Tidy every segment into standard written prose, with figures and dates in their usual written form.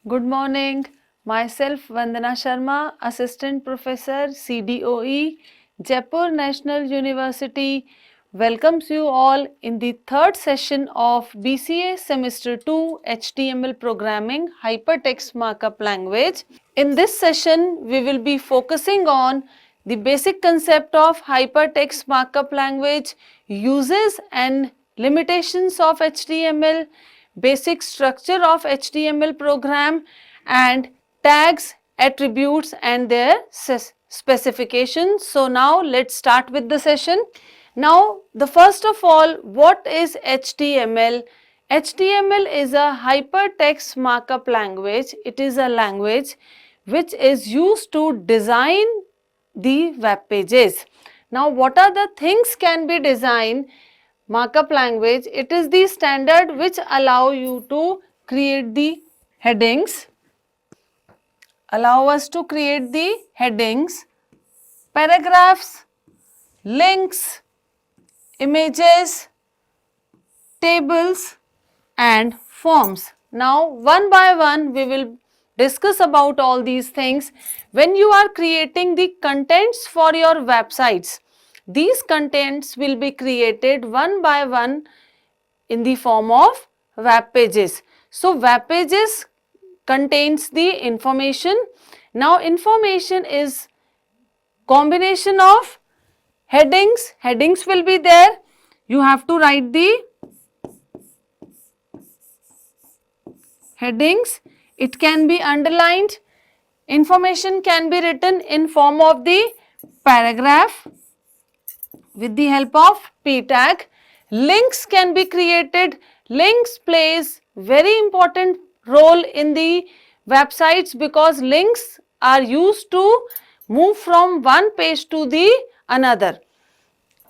Good morning. Myself Vandana Sharma, Assistant Professor, CDOE, Jaipur National University, welcomes you all in the third session of BCA Semester 2 HTML Programming Hypertext Markup Language. In this session, we will be focusing on the basic concept of hypertext markup language, uses and limitations of HTML, basic structure of HTML program, and tags, attributes and their specifications. So now let's start with the session. Now, the first of all, what is HTML? HTML is a hypertext markup language. It is a language which is used to design the web pages. Now, what are the things can be designed? Markup language, it is the standard which allow you to create the headings, allow us to create the headings, paragraphs, links, images, tables and forms. Now one by one we will discuss about all these things. When you are creating the contents for your websites, these contents will be created one by one in the form of web pages. So web pages contains the information. Now information is combination of headings. Headings will be there. You have to write the headings. It can be underlined. Information can be written in form of the paragraph with the help of p tag. Links can be created. Links plays very important role in the websites because links are used to move from one page to the another.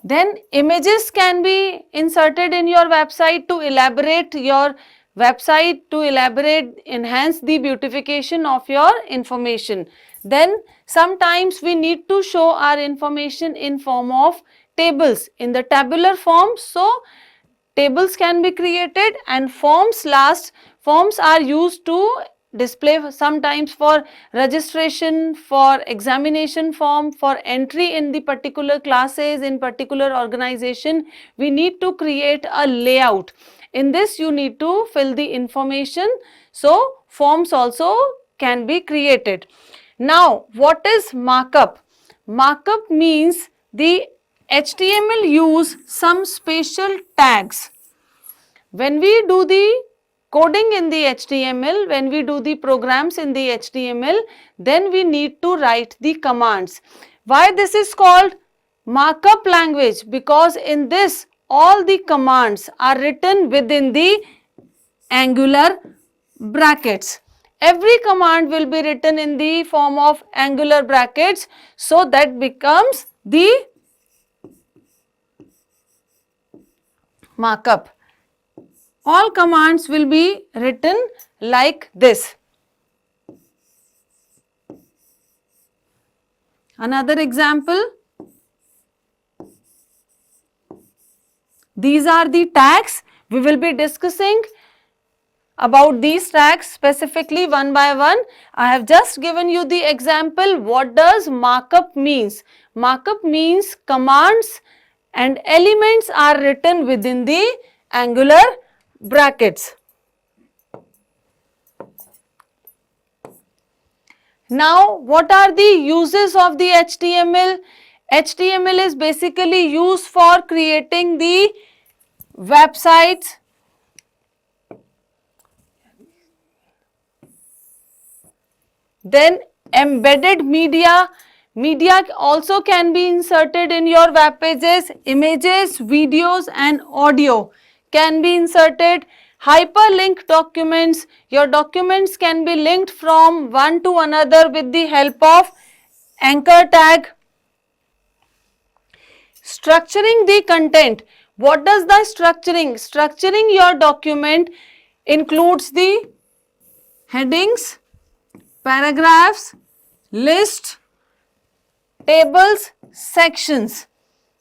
Then images can be inserted in your website to elaborate your website, to enhance the beautification of your information. Then sometimes we need to show our information in form of tables in the tabular form. So tables can be created and forms last. Forms are used to display sometimes for registration, for examination form, for entry in the particular classes, in particular organization. We need to create a layout. In this you need to fill the information. So forms also can be created. Now what is markup? Markup means the HTML use some special tags. When we do the coding in the HTML, when we do the programs in the HTML, then we need to write the commands. Why this is called markup language? Because in this all the commands are written within the angular brackets. Every command will be written in the form of angular brackets, so that becomes the markup. All commands will be written like this. Another example. These are the tags. We will be discussing about these tags specifically one by one. I have just given you the example. What does markup means? Markup means commands and elements are written within the angular brackets. Now what are the uses of the HTML? HTML is basically used for creating the websites, then embedded media. Media also can be inserted in your web pages. Images, videos and audio can be inserted. Hyperlink documents. Your documents can be linked from one to another with the help of anchor tag. Structuring the content. What does the structuring? Structuring your document includes the headings, paragraphs, list, tables, sections.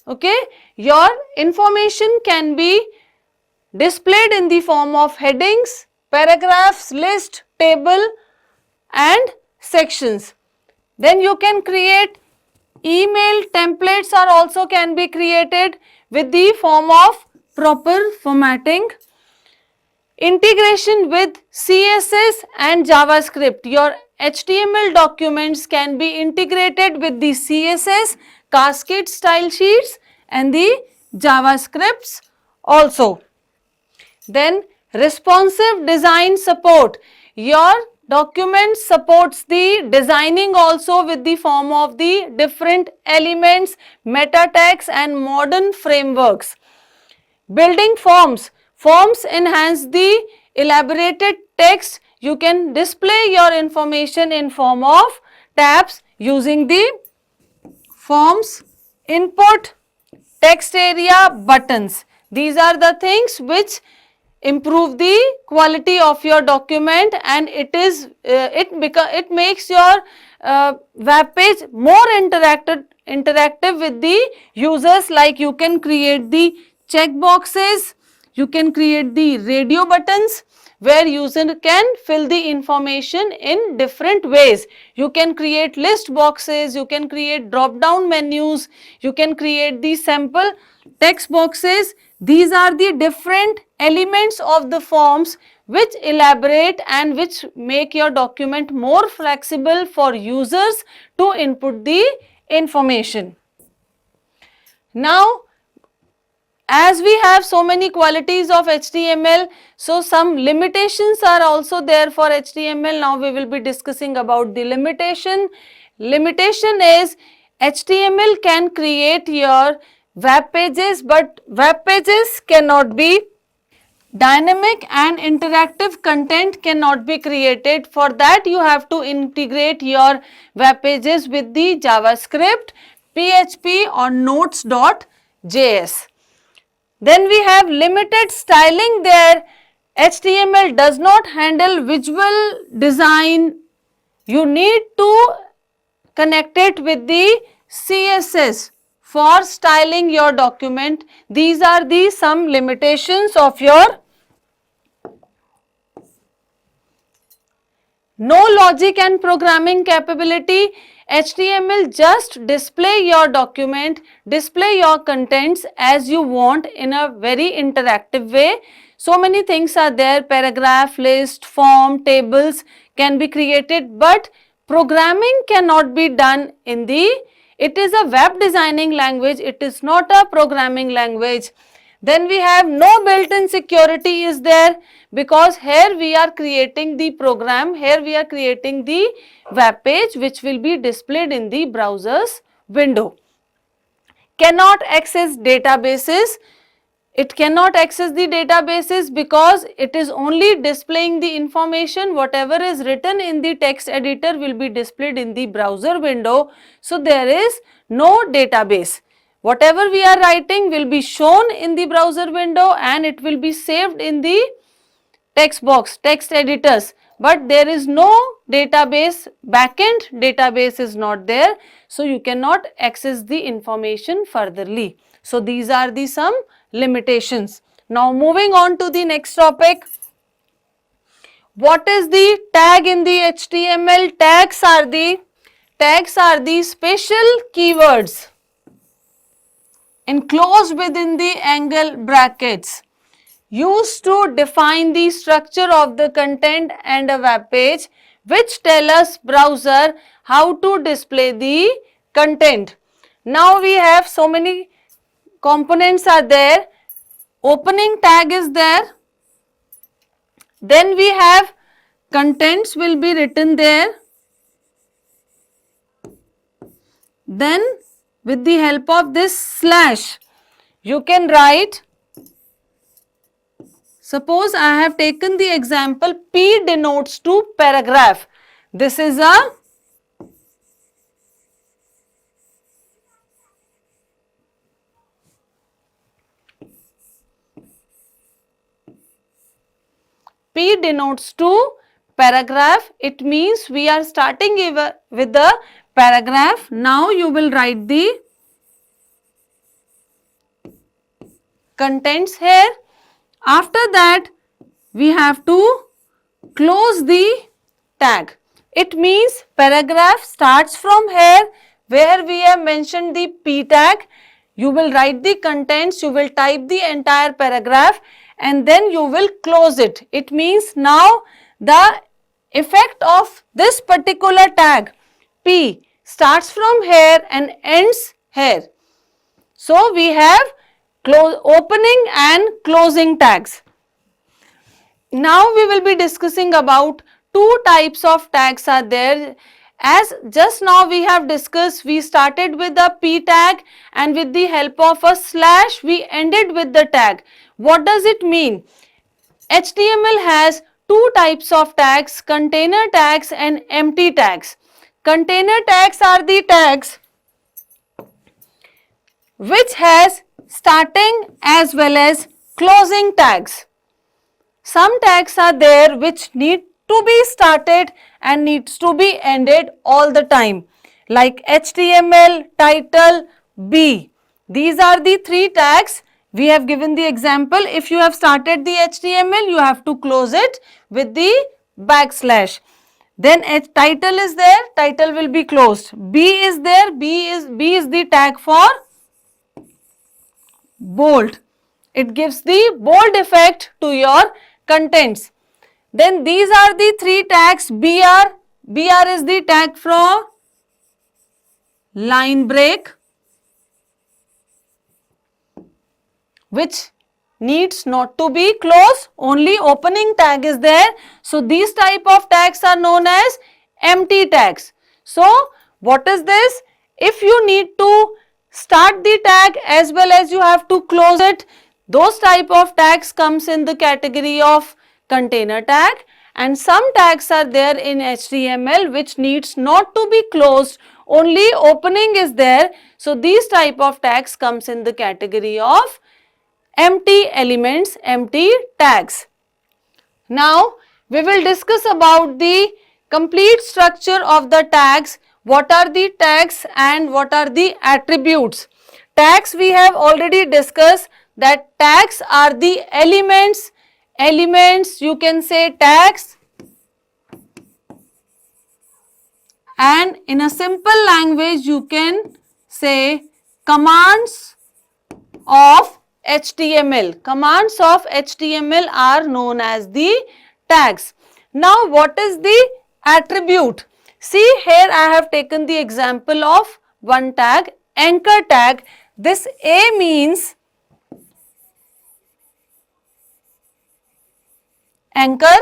Okay, your information can be displayed in the form of headings, paragraphs, list, table and sections. Then you can create email templates are also can be created with the form of proper formatting. Integration with CSS and JavaScript. Your HTML documents can be integrated with the CSS, Cascade style sheets and the JavaScripts also. Then responsive design support. Your document supports the designing also with the form of the different elements, meta tags and modern frameworks. Building forms. Forms enhance the elaborated text. You can display your information in form of tabs using the forms, input, text area, buttons. These are the things which improve the quality of your document, and it makes your web page more interactive with the users. Like you can create the check boxes, you can create the radio buttons where user can fill the information in different ways. You can create list boxes, you can create drop down menus, you can create the sample text boxes. These are the different elements of the forms which elaborate and which make your document more flexible for users to input the information. Now, as we have so many qualities of HTML, so some limitations are also there for HTML. Now we will be discussing about the limitation. Limitation is HTML can create your web pages, but web pages cannot be dynamic and interactive content cannot be created. For that you have to integrate your web pages with the JavaScript, PHP or notes.js. Then we have limited styling there. HTML does not handle visual design. You need to connect it with the CSS for styling your document. These are the some limitations of your. No logic and programming capability. HTML just display your document, display your contents as you want in a very interactive way. So many things are there, paragraph, list, form, tables can be created, but programming cannot be done in the, it is a web designing language, it is not a programming language. Then we have no built-in security is there, because here we are creating the program, here we are creating the web page which will be displayed in the browser's window. Cannot access databases. It cannot access the databases because it is only displaying the information. Whatever is written in the text editor will be displayed in the browser window. So there is no database. Whatever we are writing will be shown in the browser window and it will be saved in the text box, text editors, but there is no database, backend database is not there, so you cannot access the information furtherly. So these are the some limitations. Now moving on to the next topic. What is the tag in the HTML? Tags are the special keywords enclosed within the angle brackets used to define the structure of the content and a web page, which tell us browser how to display the content. Now we have so many components are there. Opening tag is there. Then we have contents will be written there. Then with the help of this slash, you can write, suppose I have taken the example P denotes to paragraph. This is a P denotes to paragraph. It means we are starting with the paragraph. Now you will write the contents here. After that we have to close the tag. It means paragraph starts from here where we have mentioned the P tag. You will write the contents, you will type the entire paragraph and then you will close it. It means now the effect of this particular tag P starts from here and ends here. So we have opening and closing tags. Now we will be discussing about two types of tags are there. As just now we have discussed, we started with the P tag and with the help of a slash we ended with the tag. What does it mean? HTML has two types of tags, container tags and empty tags. Container tags are the tags which has starting as well as closing tags. Some tags are there which need to be started and needs to be ended all the time, like HTML, title, B. These are the three tags. We have given the example. If you have started the HTML, you have to close it with the backslash. Then title is there, title will be closed. B is there, B is the tag for bold. It gives the bold effect to your contents. Then these are the three tags. BR is the tag for line break, which needs not to be closed, only opening tag is there. So these type of tags are known as empty tags. So what is this? If you need to start the tag as well as you have to close it, those type of tags comes in the category of container tag, and some tags are there in HTML which needs not to be closed, only opening is there. So these type of tags comes in the category of empty elements, empty tags. Now we will discuss about the complete structure of the tags. What are the tags and what are the attributes? Tags we have already discussed that tags are the elements. Elements, you can say tags, and in a simple language you can say commands of HTML. Commands of HTML are known as the tags. Now what is the attribute? See, here I have taken the example of one tag, anchor tag. This A means anchor.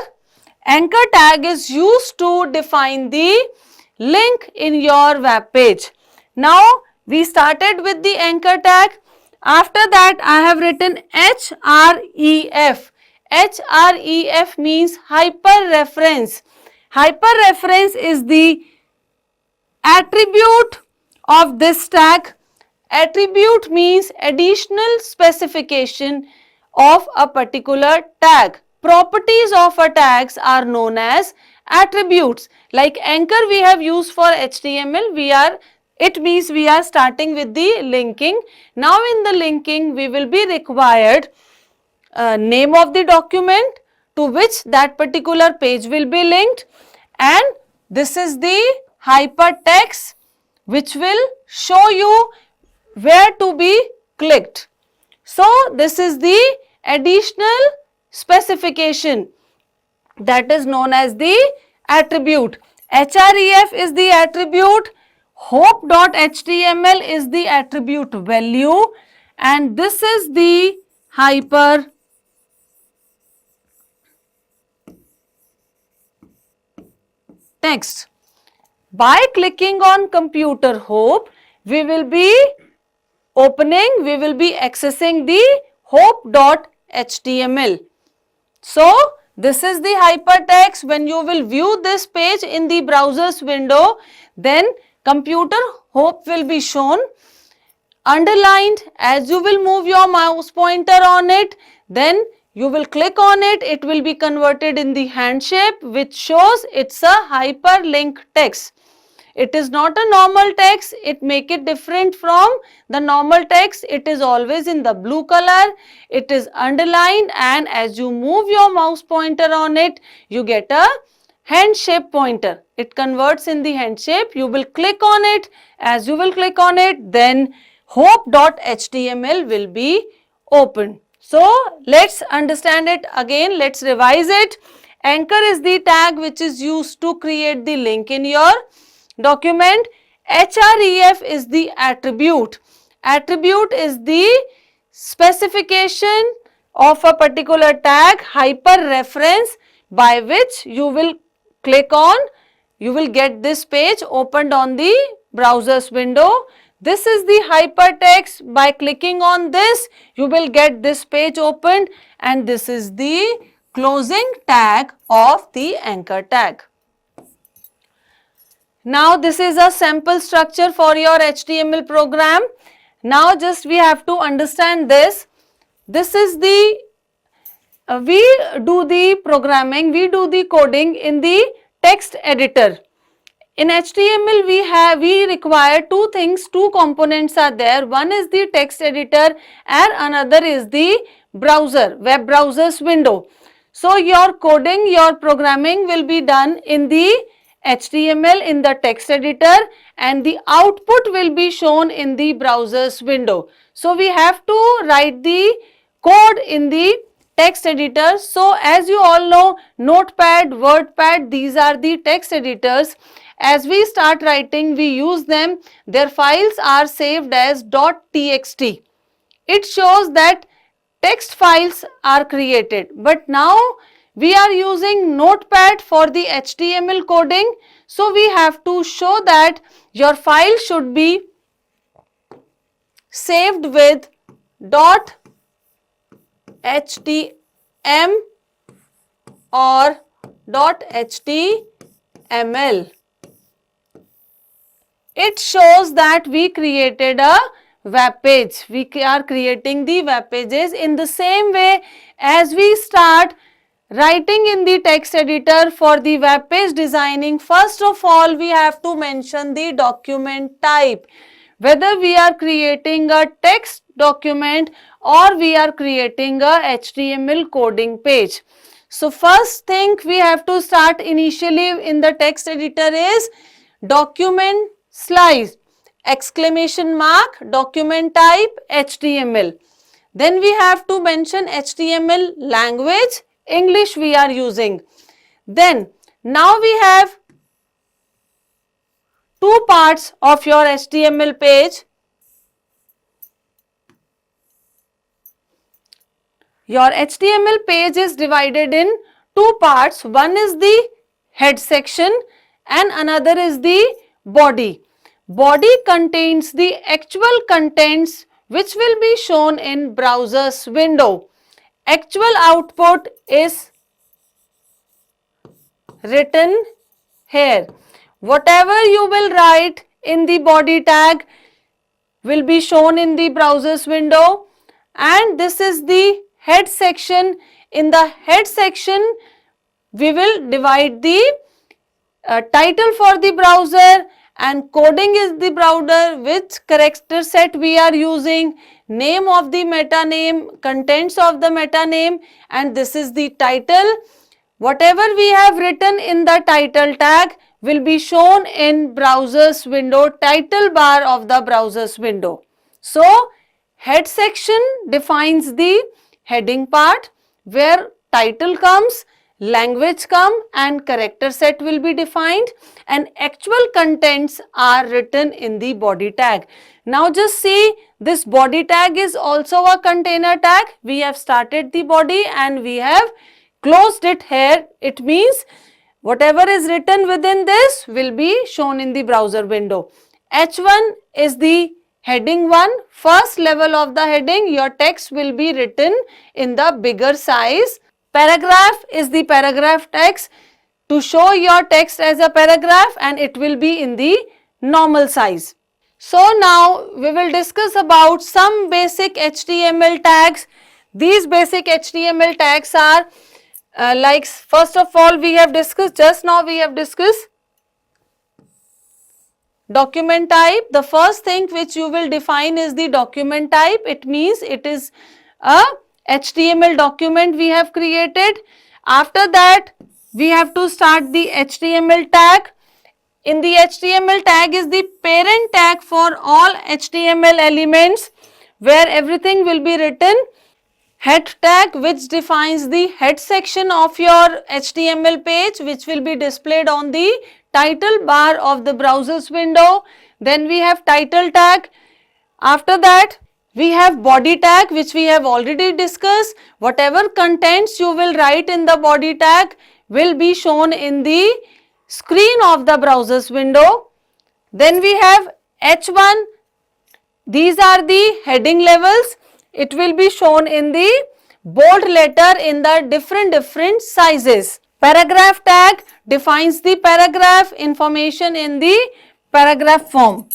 Anchor tag is used to define the link in your web page. Now we started with the anchor tag. After that I have written href. href means hyperreference. Hyperreference is the attribute of this tag. Attribute means additional specification of a particular tag. Properties of a tags are known as attributes. Like anchor we have used for HTML, it means we are starting with the linking. Now in the linking we will be required name of the document to which that particular page will be linked, and this is the hypertext which will show you where to be clicked. So this is the additional specification that is known as the attribute. href is the attribute, hope.html is the attribute value, and this is the hypertext. By clicking on computer hope, we will be accessing the hope.html. So this is the hypertext. When you will view this page in the browser's window, then computer hope will be shown underlined. As you will move your mouse pointer on it, then you will click on it, it will be converted in the hand shape which shows it's a hyperlink text. It is not a normal text, it make it different from the normal text. It is always in the blue color, it is underlined, and as you move your mouse pointer on it, you get a hand shape pointer. It converts in the hand shape. You will click on it. As you will click on it, then hope.html will be opened. So let's understand it again. Let's revise it. Anchor is the tag which is used to create the link in your document. href is the attribute. Attribute is the specification of a particular tag, hyper reference, by which you will click on, you will get this page opened on the browser's window. This is the hypertext. By clicking on this, you will get this page opened, and this is the closing tag of the anchor tag. Now this is a sample structure for your HTML program. Now just we have to understand this. This is the, we do the programming, we do the coding in the text editor. In HTML we require two things, two components are there. One is the text editor and another is the browser, web browser's window. So your coding, your programming will be done in the HTML in the text editor, and the output will be shown in the browser's window. So we have to write the code in the text editor. So as you all know, Notepad, WordPad, these are the text editors. As we start writing, we use them. Their files are saved as .txt. It shows that text files are created, but now we are using Notepad for the HTML coding. So we have to show that your file should be saved with .htm or .html. It shows that we created a web page. We are creating the web pages in the same way as we start writing in the text editor for the web page designing. First of all, we have to mention the document type, whether we are creating a text document or we are creating a HTML coding page. So first thing we have to start initially in the text editor is document slice, exclamation mark, document type, HTML. Then we have to mention HTML language, English we are using. Then now we have two parts of your HTML page. Your HTML page is divided in two parts. One is the head section and another is the body. Body contains the actual contents which will be shown in browser's window. Actual output is written here. Whatever you will write in the body tag will be shown in the browser's window, and this is the head section. In the head section we will divide the title for the browser, and coding is the browser, which character set we are using, name of the meta name, contents of the meta name, and this is the title. Whatever we have written in the title tag will be shown in browser's window, title bar of the browser's window. So head section defines the heading part where title comes, language come, and character set will be defined, and actual contents are written in the body tag. Now just see, this body tag is also a container tag. We have started the body and we have closed it here. It means whatever is written within this will be shown in the browser window. H1 is the heading 1, first level of the heading. Your text will be written in the bigger size. Paragraph is the paragraph text to show your text as a paragraph, and it will be in the normal size. So now we will discuss about some basic HTML tags. These basic HTML tags are like, first of all we have discussed, just now we have discussed document type. The first thing which you will define is the document type. It means it is a HTML document we have created. After that we have to start the HTML tag. In the HTML tag is the parent tag for all HTML elements, where everything will be written. Head tag, which defines the head section of your HTML page, which will be displayed on the title bar of the browser's window. Then we have title tag. After that, we have body tag, which we have already discussed. Whatever contents you will write in the body tag will be shown in the screen of the browser's window. Then we have H1. These are the heading levels. It will be shown in the bold letter in the different sizes. Paragraph tag defines the paragraph information in the paragraph form.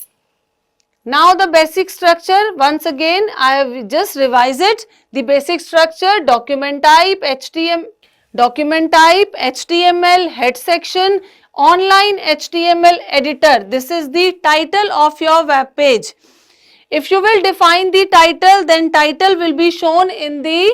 Now the basic structure, once again I have just revised it. The basic structure: document type, HTML, head section, online HTML editor. This is the title of your web page. If you will define the title, then title will be shown in the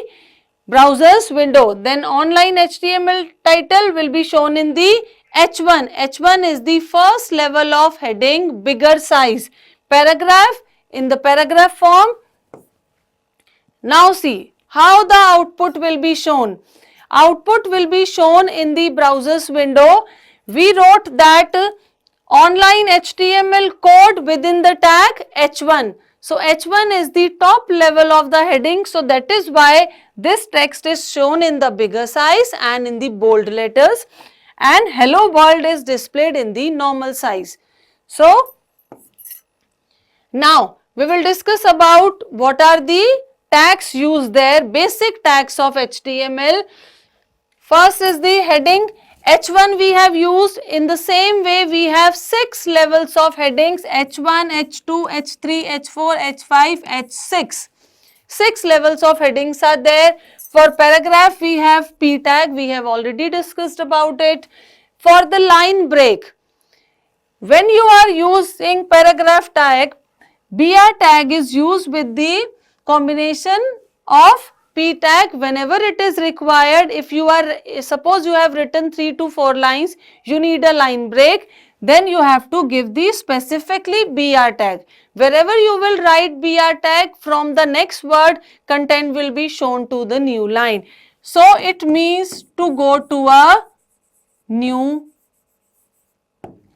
browser's window. Then online HTML title will be shown in the H1. H1 is the first level of heading, bigger size. Paragraph in the paragraph form. Now see how the output will be shown. Output will be shown in the browser's window. We wrote that online HTML code within the tag H1. So H1 is the top level of the heading. So that is why this text is shown in the bigger size and in the bold letters, and hello world is displayed in the normal size. So now we will discuss about what are the tags used there, basic tags of HTML. First is the heading. H1 we have used. In the same way we have 6 levels of headings: H1, H2, H3, H4, H5, H6. 6 levels of headings are there. For paragraph we have P tag, we have already discussed about it. For the line break, when you are using paragraph tag, BR tag is used with the combination of P tag whenever it is required. If you are, suppose you have written 3 to 4 lines, you need a line break, then you have to give the specifically BR tag. Wherever you will write BR tag, from the next word, content will be shown to the new line. So it means to go to a new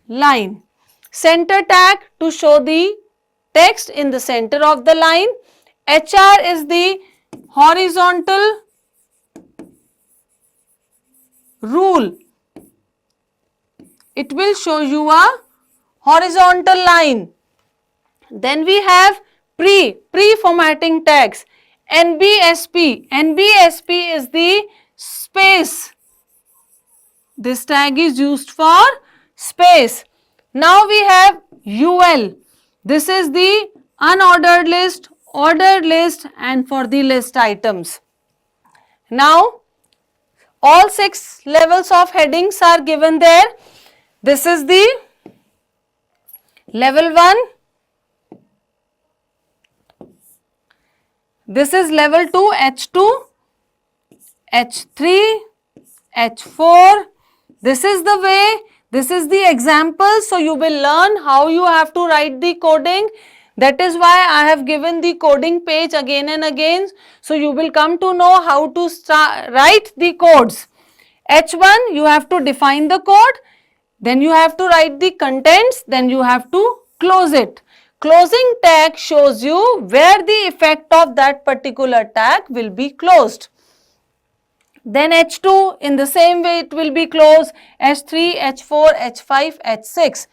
line. Center tag to show the text in the center of the line. HR is the horizontal rule. It will show you a horizontal line. Then we have pre-formatting tags. NBSP. NBSP is the space. This tag is used for space. Now we have UL. This is the unordered list, ordered list, and for the list items. Now all 6 levels of headings are given there. This is the level 1. This is level 2, H2, H3, H4. This is the way, this is the example. So you will learn how you have to write the coding. That is why I have given the coding page again and again. So you will come to know how to write the codes. H1, you have to define the code. Then you have to write the contents. Then you have to close it. Closing tag shows you where the effect of that particular tag will be closed. Then H2, in the same way it will be closed. H3, H4, H5, H6.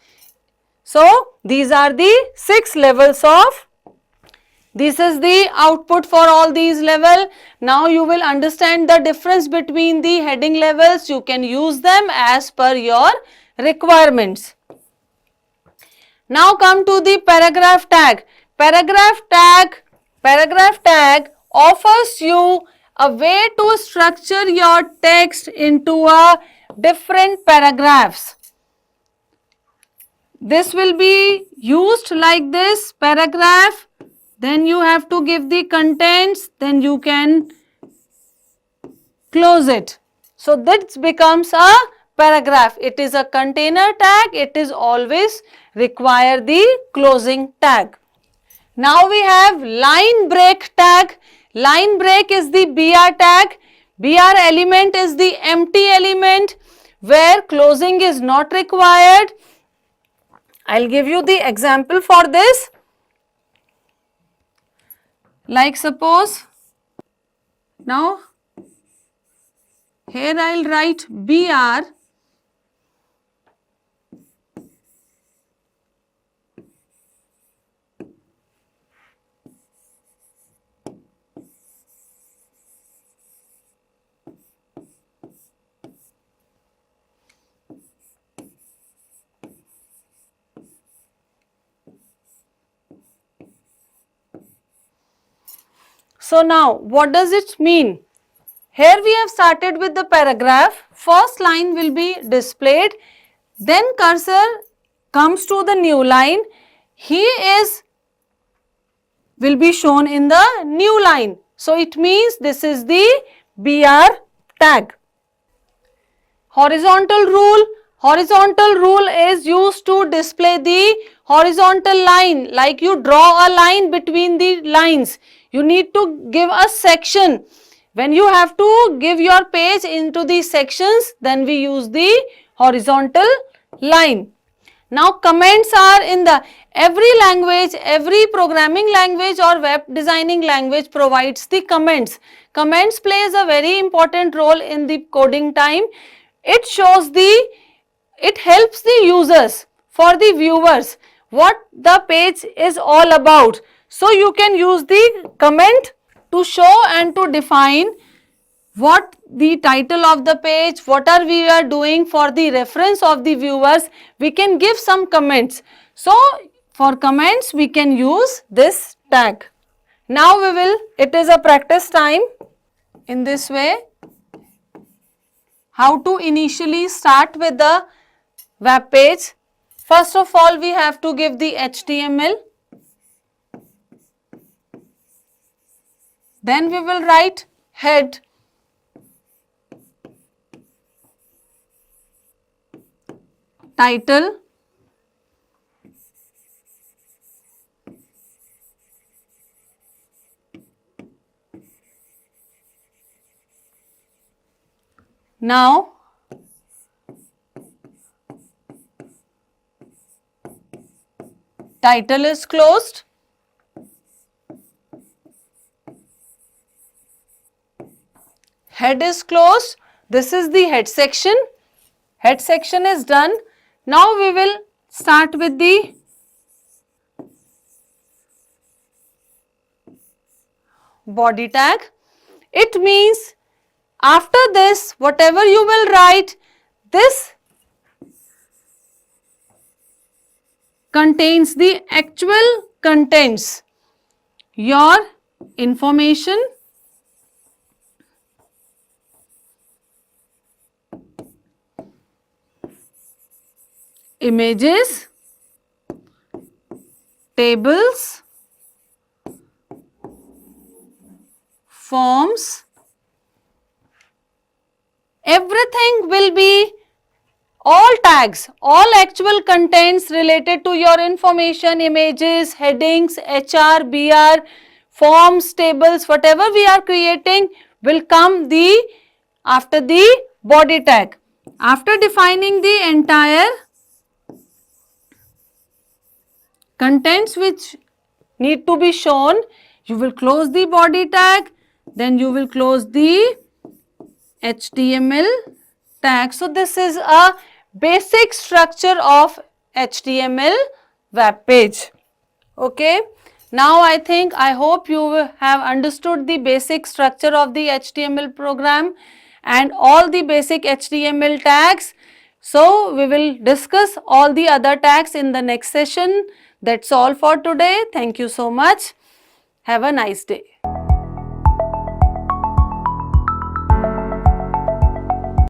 So these are the 6 levels of, this is the output for all these levels. Now you will understand the difference between the heading levels. You can use them as per your requirements. Now come to the paragraph tag. Paragraph tag offers you a way to structure your text into a different paragraphs. This will be used like this: paragraph, then you have to give the contents, then you can close it. So this becomes a paragraph. It is a container tag. It is always require the closing tag. Now we have line break tag. Line break is the BR tag. BR element is the empty element where closing is not required. I'll give you the example for this. Like suppose, now here I'll write BR So now what does it mean? Here we have started with the paragraph. First line will be displayed. Then cursor comes to the new line. He is will be shown in the new line. So it means this is the BR tag. Horizontal rule. Horizontal rule is used to display the horizontal line, like you draw a line between the lines. You need to give a section. When you have to give your page into the sections, then we use the horizontal line. Now comments are in the every language, every programming language or web designing language provides the comments. Comments plays a very important role in the coding time. It shows it helps the users, for the viewers, what the page is all about. So you can use the comment to show and to define what the title of the page, what are we are doing for the reference of the viewers. We can give some comments. So for comments we can use this tag. Now it is a practice time. In this way, how to initially start with the web page. First of all, we have to give the HTML. Then we will write head, title, now title is closed. Head is closed. This is the head section. Head section is done. Now we will start with the body tag. It means after this, whatever you will write, this contains the actual contents, your information, images, tables, forms, everything will be all tags, all actual contents related to your information, images, headings, HR, BR, forms, tables, whatever we are creating will come after the body tag. After defining the entire contents which need to be shown, you will close the body tag, then you will close the HTML tag. So this is a basic structure of HTML web page. Okay. Now I hope you have understood the basic structure of the HTML program and all the basic HTML tags. So we will discuss all the other tags in the next session. That's all for today. Thank you so much. Have a nice day.